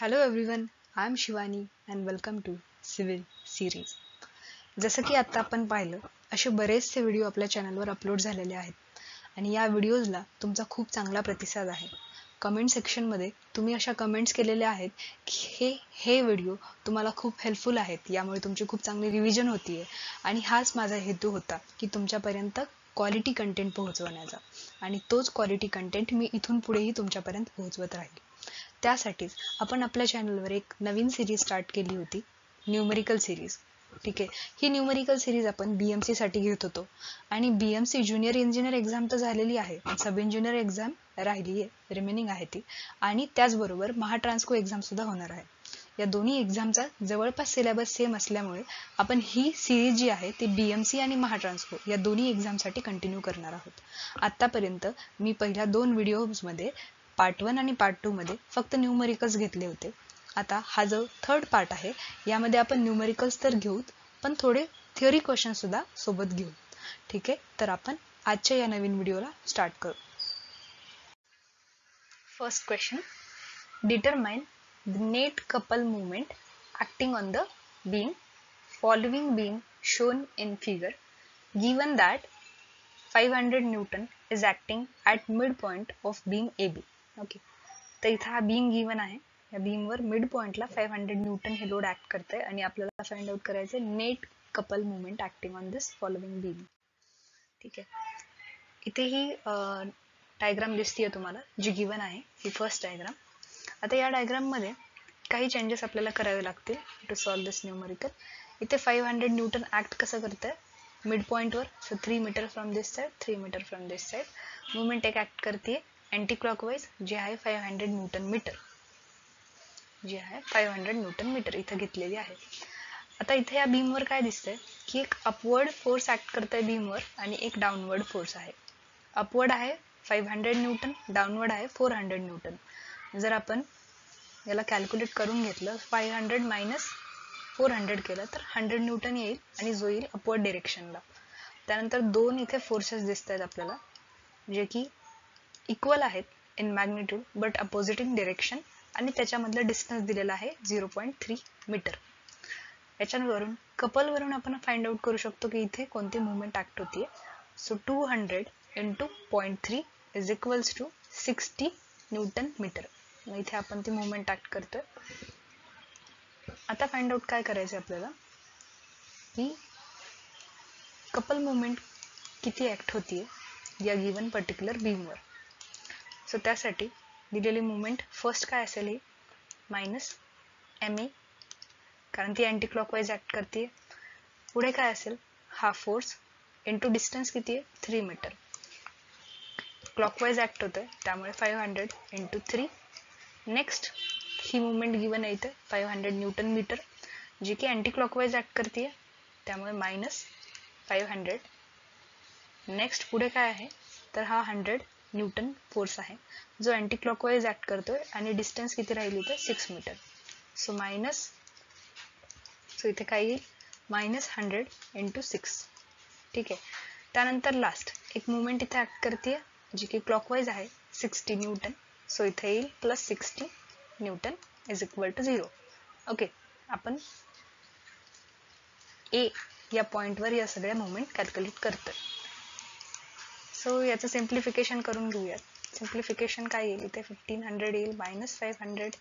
Hello everyone, I am Shivani and welcome to civil series. जसं की आत्ता आपण पाहिलं, असे बरेचसे व्हिडिओ आपल्या चॅनलवर अपलोड झालेले आहेत आणि या व्हिडिओजला तुमचा खूप चांगला प्रतिसाद आहे. कमेंट सेक्शनमध्ये तुम्ही अशा कमेंट्स केलेल्या आहेत की हे व्हिडिओ तुम्हाला खूप हेल्पफुल आहेत, यामुळे तुमची खूप चांगली रिव्हिजन होतीये आणि हाच माझा हेतू होता की तुमच्यापर्यंत क्वालिटी कंटेंट पोहोचवण्याचा आणि तोच क्वालिटी कंटेंट मी इथून पुढेही तुमच्यापर्यंत पोहोचवत राहील. त्यासाठीच आपण आपल्या चॅनलवर एक नवीन सिरीज स्टार्ट केली होती, न्यूमेरिकल सिरीज. ठीक आहे, ही न्यूमेरिकल सिरीज आपण BMC साठी घेत होतो आणि BMC ज्युनियर इंजिनियर एक्झाम तर झालेली आहे, सब इंजिनियर एक्झाम राहिली आहे, रिमेनिंग आहे ती, आणि त्याचबरोबर महाट्रान्सको एक्झाम सुद्धा होणार आहे. या दोन्ही एक्झामचा जवळपास सिलेबस सेम असल्यामुळे आपण ही सिरीज जी आहे ती BMC आणि महाट्रान्सको या दोन्ही एक्झामसाठी कंटिन्यू करणार आहोत. आत्तापर्यंत मी पहिल्या 2 व्हिडिओजमध्ये पार्ट 1 आणि पार्ट 2 मध्ये फक्त न्यूमरिकल्स घेतले होते. आता हा जो थर्ड पार्ट आहे यामध्ये आपण न्यूमरिकल्स तर घेऊ, पण थोडे थिअरी क्वेश्चन सुद्धा सोबत घेऊ. ठीक आहे, तर आपण आजच्या या नवीन व्हिडिओला स्टार्ट करू. First question, determine the net couple movement acting on the beam following beam shown in figure given that 500 Newton is acting at midpoint of beam AB. Okay, तर इथं हा बीम गिवन आहे. या बीमवर मिड पॉइंटला 500 Newton हे load act करते आणि आपल्याला फाइंड आउट करायचे net couple movement acting on this following beam. ठीक आहे, इथे ही डायग्राम दिसतीये तुम्हाला जी गिवन आहे, ही फर्स्ट डायग्राम. आता या डायग्राम मध्ये काही चेंजेस आपल्याला करावे लागतील टू सॉल्व दिस न्यूमरिकल. इथे 500 न्यूटन ऍक्ट कसं करतंय मिड पॉइंटवर, so 3 meter from this side, 3 meter from this side. Movement एक ऍक्ट करते अँटी क्लॉकवाइज, जे आहे 500 न्यूटन मीटर, जे आहे 500 न्यूटन मीटर इथं घेतलेली आहे. आता इथे या बीमवर काय दिसतंय की एक अपवर्ड फोर्स ऍक्ट करतोय बीमवर आणि एक डाऊनवर्ड फोर्स आहे. अपवर्ड आहे 500 न्यूटन, डाऊनवर्ड आहे 400 न्यूटन. जर आपण याला कॅल्क्युलेट करून घेतलं, 500 मायनस 400 केलं तर 100 न्यूटन येईल आणि जो येईल अपवर्ड डिरेक्शनला. त्यानंतर दोन इथे फोर्सेस दिसत आहेत आपल्याला, जे की इक्वल आहेत इन मॅग्निट्यूड बट अपोजिटिंग डिरेक्शन, आणि त्याच्यामधलं डिस्टन्स दिलेला आहे 0.3 मीटर. याच्यावरून कपलवरून आपण फाइंड आउट करू शकतो की इथे कोणती मुवमेंट ऍक्ट होतीये. So 200 into 0.3 is equals to 60 newton metre. मग इथे आपण ती मुवमेंट ऍक्ट करतोय. आता फाइंड आउट काय करायचं आपल्याला की कपल मुवमेंट किती ऍक्ट होतीये या गिवन पर्टिक्युलर बीमवर. सो त्यासाठी दिलेली मुवमेंट फर्स्ट काय असेल, ही मायनस MA, कारण ती अँटी क्लॉकवाइज ऍक्ट करते. पुढे काय असेल, हा फोर्स इंटू डिस्टन्स किती आहे 3 मीटर, क्लॉकवाइज ऍक्ट होतोय त्यामुळे 500 इंटू 3. नेक्स्ट ही मुवमेंट गिवन आहे इथे 500 न्यूटन मीटर, जी की अँटी क्लॉकवाइज ऍक्ट करते त्यामुळे मायनस 500. नेक्स्ट पुढे काय आहे तर हा 100 न्यूटन फोर्स आहे जो अँटी क्लॉकवाइज ऍक्ट करतोय आणि डिस्टन्स किती राहिली इथे 6 मीटर. सो मायनस, सो इथे काय येईल मायनस 100 इंटू 6. ठीक आहे, त्यानंतर लास्ट एक मुवमेंट इथे ऍक्ट करते जी की क्लॉकवाइज आहे 60 न्यूटन. सो इथे येईल plus 60 newton is equal to 0. Okay, आपण A या पॉइंटवर या सगळ्या मुवमेंट कॅल्क्युलेट करतोय. सो याचं सिम्प्लिफिकेशन करून घेऊयात. सिम्प्लिफिकेशन काय येईल इथे 1500 येईल minus 500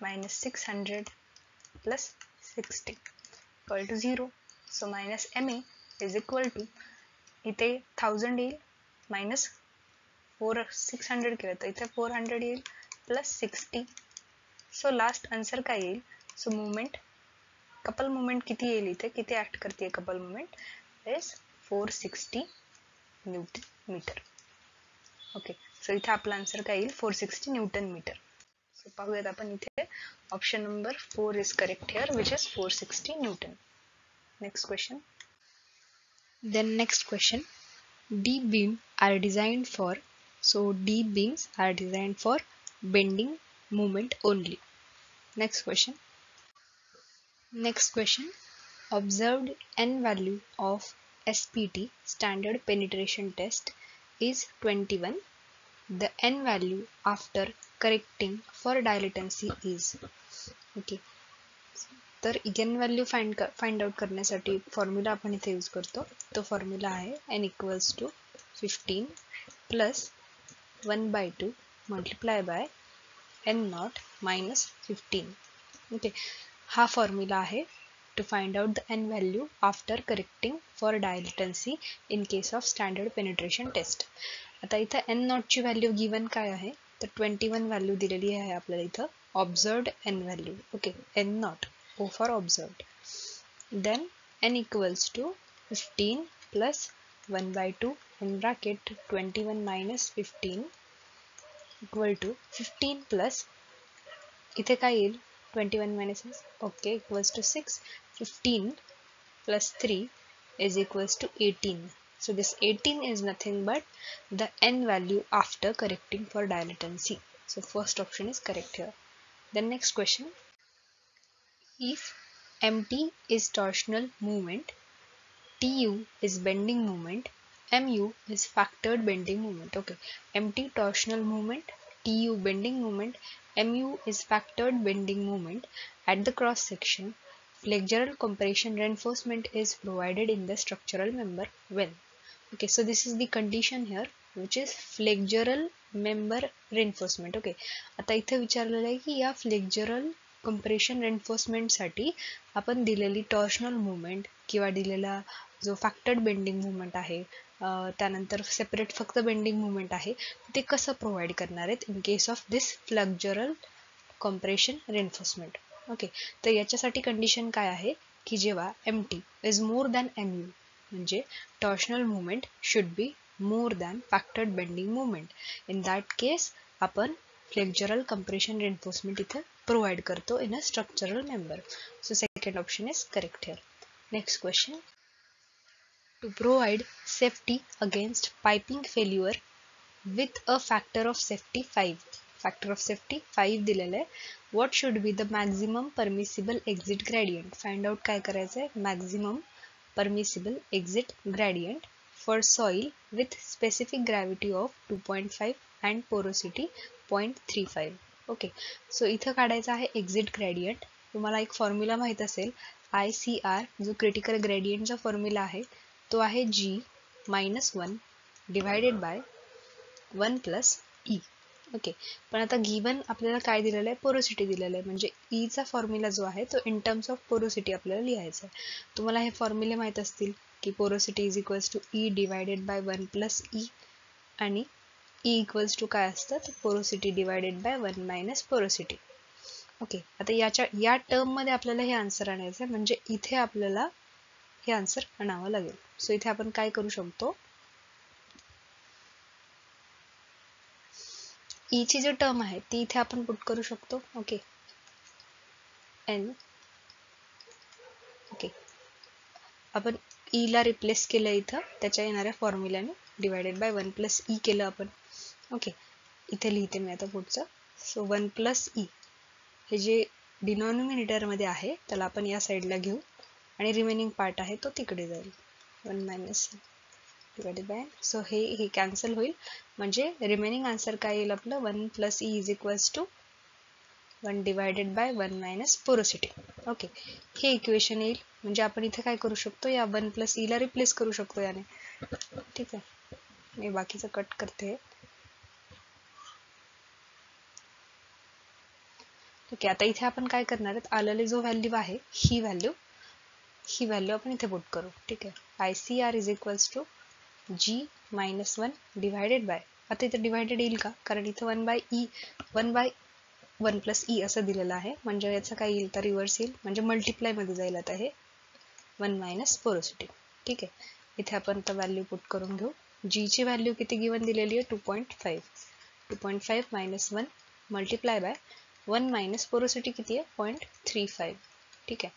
minus 600 plus 60 equal to 0. So minus MA is equal to इथे 1000 येईल मायनस 600 केलं तर इथे 400 येईल प्लस 60. सो लास्ट आन्सर काय येईल, सो मुवमेंट कपल मुवमेंट किती येईल इथे, किती ऍक्ट करते couple moment is 460 newton metre. Okay, so इथे आपला आन्सर काय येईल 460 न्यूटन मीटर. सो पाहूयात आपण इथे option number 4 is correct here, which is 460 Newton. Next question. Then next question, D beam are designed for, so D beams are designed for bending moment only. Next question. Next question, observed N value of SPT standard penetration test is 21. The N value after correcting for dilatancy is. Okay, तर eigen value find out करण्यासाठी formula आपण इथे use करतो. तो formula आहे n equals to 15 plus 1/2 multiply by n not minus 15. Okay, हा formula आहे to find out the n value after correcting for dilatancy in case of standard penetration test. आता इथं n नॉटची व्हॅल्यू गिवन काय आहे, तर 21 value दिलेली आहे आपल्याला इथं. Observed n value, okay, n not O for observed. Then n equals to 15 plus 1/2 in bracket 21 minus 15 equal to 15 plus इथे काय येईल 21 minus okay equals to 6. 15 plus 3 is equals to 18. So this 18 is nothing but the n value after correcting for dilatancy. So first option is correct here. Then next question. If MT is torsional movement, TU is bending moment, MU is factored bending moment. Okay, MT torsional movement, TU bending moment, MU is factored bending moment. At the cross section, flexural compression reinforcement is provided in the structural member when. Okay, so this is the condition here which is flexural member reinforcement. Okay, आता इथे विचारलेलं आहे की या flexural compression reinforcement साठी आपण दिलेली torsional movement किंवा दिलेला जो फॅक्टर्ड बेंडिंग मुवमेंट आहे, त्यानंतर सेपरेट फक्त बेंडिंग मुवमेंट आहे, ते कसं प्रोव्हाइड करणार आहेत in case of this flexural compression reinforcement. Okay, तर याच्यासाठी कंडिशन काय आहे की जेव्हा MT is more than MU म्हणजे torsional movement should be more than factored bending movement. In that case आपण फ्लेक्झरल कम्प्रेशन रेन्फोर्समेंट इथे प्रोव्हाइड करतो in a structural member. So second option is correct here. Next question. To provide safety against piping failure with a factor of safety 5. Factor of safety 5 दिलेलं आहे. What should be the maximum permissible exit gradient. Find out काय करायचं आहे, maximum permissible exit gradient for soil with specific gravity of 2.5 and porosity 0.35. Okay, so इथं काढायचं आहे exit gradient. तुम्हाला एक फॉर्म्युला माहित असेल, ICR जो क्रिटिकल ग्रेडियंटचा फॉर्म्युला आहे तो आहे G-1 divided by 1 plus E. Okay, पण आता गिवन आपल्याला काय दिलेलं आहे, पोरोसिटी दिलेलं आहे, म्हणजे E चा फॉर्म्युला जो आहे तो इन टर्म्स ऑफ पोरोसिटी आपल्याला लिहायचा आहे. तुम्हाला हे फॉर्म्युले माहित असतील की porosity is equals to E divided by 1 plus E आणि E इक्वल्स टू काय असतं, तर porosity divided by 1 minus porosity. Okay, आता या टर्म मध्ये आपल्याला हे आन्सर आणायचं आहे, म्हणजे इथे आपल्याला हे आन्सर आणावं लागेल. सो इथे आपण काय करू शकतो, E ची जी टर्म आहे ती इथे आपण पुट करू शकतो. Okay, N. ओके, आपण E ला रिप्लेस केलं इथं त्याच्या येणाऱ्या फॉर्म्युल्याने डिवायडेड बाय 1 प्लस E केलं आपण. ओके, इथे लिहिते मी आता पुढचं. सो 1 प्लस E हे जे डिनॉमिनेटर मध्ये आहे त्याला आपण या साईडला घेऊ आणि रिमेनिंग पार्ट आहे तो तिकडे जाईल. 1 मायनस डिवायडेड बाय, सो हे कॅन्सल होईल, म्हणजे रिमेनिंग आन्सर काय येईल आपलं, 1 plus E is equals to 1 divided by 1 minus porosity. Okay, हे इक्वेशन येईल, म्हणजे आपण इथे काय करू शकतो, या 1 प्लस E ला रिप्लेस करू शकतो याने. ठीक आहे, मी बाकीचं कट करते. ओके, आता इथे आपण काय करणार आहेत, आलेली जो व्हॅल्यू आहे ही व्हॅल्यू आपण इथे पुट करू. ठीक आहे, ICR is equals to G-1 divided by, आता इथे डिवायडेड येईल का, कारण इथे 1 बाय 1 प्लस E असं दिलेलं आहे, म्हणजे याचं काय येईल तर रिव्हर्स येईल, म्हणजे मल्टिप्लाय मध्ये जाईल आता हे 1 मायनस पोरोसिटी. ठीक आहे, इथे आपण आता व्हॅल्यू पुट करून घेऊ. G ची व्हॅल्यू किती गिवन दिलेली आहे, 2.5. 2.5 minus 1 multiply by 1 minus porosity किती आहे, 0.35. ठीक आहे,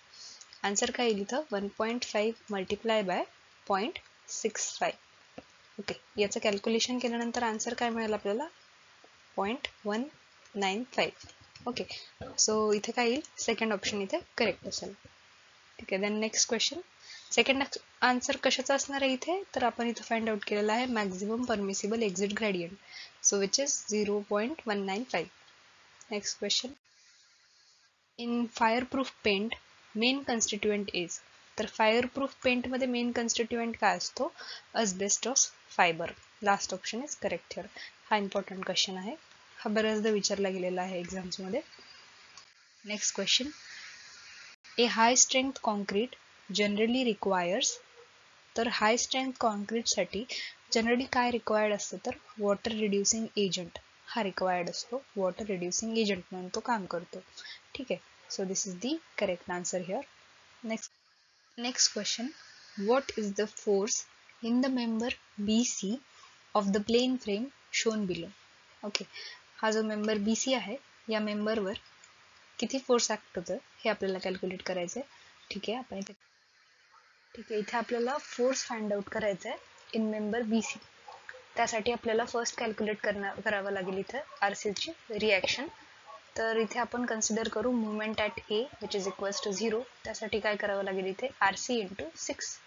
आन्सर काय येईल इथं, 1.5 मल्टिप्लाय बाय 0.65. ओके, याचं कॅल्क्युलेशन केल्यानंतर आन्सर काय मिळेल आपल्याला, 0.195. ओके, सो इथे काय येईल, सेकंड ऑप्शन इथे करेक्ट असेल. ठीक आहे, then next question. Second answer कशाचा असणार आहे इथे, तर आपण इथे फाइंड आउट केलेला आहे maximum permissible exit gradient, so which is 0.195. Next question. In fireproof paint main constituent is, तर फायरप्रूफ पेंट मध्ये मेन कन्स्टिट्युएंट काय असतो, asbestos fibre. Last option is correct here. हा इम्पॉर्टंट क्वेश्चन आहे, हा बऱ्याचदा विचारला गेलेला आहे एक्झाम्स मध्ये. Next question, a high strength concrete generally requires, तर हाय स्ट्रेंथ कॉन्क्रीट साठी जनरली काय रिक्वायर्ड असतं, तर वॉटर रिड्युसिंग एजंट हा रिक्वायर्ड असतो. वॉटर रिड्युसिंग एजंट म्हणून तो काम करतो. ठीक आहे, so this is the correct answer here. Next question, what is the force in the member BC of the plane frame shown below. Okay, हा जो मेंबर BC आहे या मेंबरवर किती फोर्स ऍक्ट होतं हे आपल्याला कॅल्क्युलेट करायचं आहे. ठीक आहे, आपण इथे आपल्याला फोर्स फाइंड आउट करायचा आहे इन मेंबर BC. त्यासाठी आपल्याला फर्स्ट कॅल्क्युलेट करावं लागेल इथे RC ची रिॲक्शन. तर इथे आपण कन्सिडर करू moment at A which is equals to 0. त्यासाठी काय करावं लागेल इथे RC into 6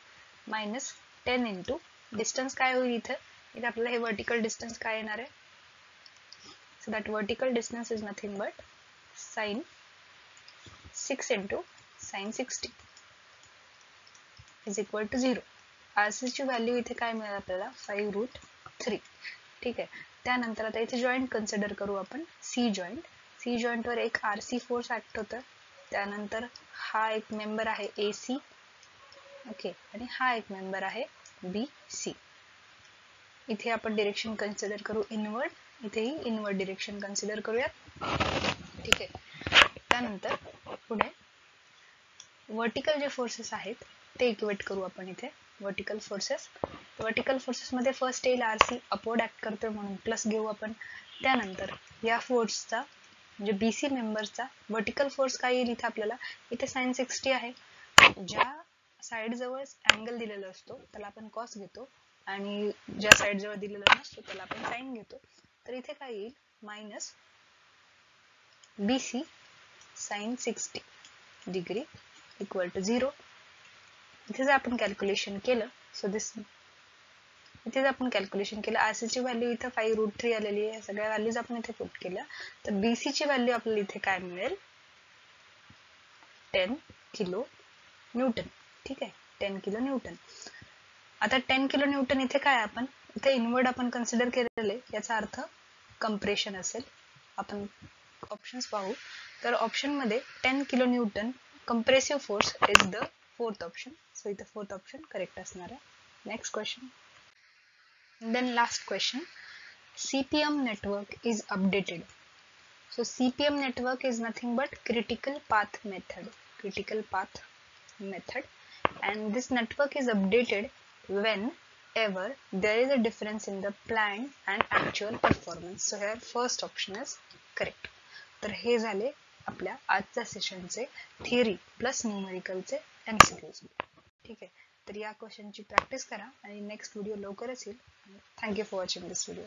minus 10 into distance काय होईल इथे आपल्याला हे वर्टिकल डिस्टन्स काय येणार आहे. So that vertical distance is nothing but sine 6 into sine 60 is equal to 0. RC ची व्हॅल्यू इथे काय मिळेल आपल्याला 5√3. ठीक आहे, त्यानंतर आता इथे जॉईंट कन्सिडर करू आपण C जॉईंट वर एक RC फोर्स ऍक्ट होतं. त्यानंतर हा एक मेंबर आहे AC. ओके, आणि हा एक मेंबर आहे BC. इथे आपण डिरेक्शन कन्सिडर करू इनवर्ड, इथेही इनवर्ड डिरेक्शन कन्सिडर करूयात. ठीक आहे, त्यानंतर पुढे वर्टिकल जे फोर्सेस आहेत ते इक्वेट करू आपण इथे. वर्टिकल फोर्सेस मध्ये फर्स्ट येईल RC, अपवर्ड ऍक्ट करतोय म्हणून प्लस घेऊ आपण. त्यानंतर या फोर्सचा म्हणजे BC मेंबरचा वर्टिकल फोर्स काय येईल इथे आपल्याला, इथे साइन 60 आहे. ज्या साइड जवळ अँगल दिलेला असतो त्याला आपण कॉस घेतो आणि ज्या साइड जवळ दिलेला नसतो त्याला आपण साइन घेतो. तर इथे काय येईल minus BC sine 60 degree equal to 0. इथे जर आपण कॅल्क्युलेशन केलं, सो दिस इथे जर आपण कॅल्क्युलेशन केलं, RC ची व्हॅल्यू इथे 5√3 आलेली आहे. सगळ्या व्हॅल्यूज आपण इथे पुट केल्या, तर BC ची व्हॅल्यू आपल्याला इथे काय मिळेल 10 किलो न्यूटन. ठीक आहे, 10 किलो न्यूटन. आता 10 किलो न्यूटन इथे काय आपण इथे इनवर्ड आपण कन्सिडर केलेले, याचा अर्थ कंप्रेशन असेल. आपण ऑप्शन्स पाहू, तर ऑप्शन मध्ये 10 kilo newton compressive force is the fourth option. So इथे फोर्थ ऑप्शन करेक्ट असणार आहे. Next question, then last question, CPM network is updated. So CPM network is nothing but critical path method, and this network is updated whenever there is a difference in the planned and actual performance. So here first option is correct. तर हे झाले आपल्या आजच्या सेशनचे theory plus न्यूमेरिकलचे MCQs. ठीक आहे, तर या क्वेश्चनची practice करा आणि नेक्स्ट व्हिडिओ लवकरच येईल. Thank you for watching this video.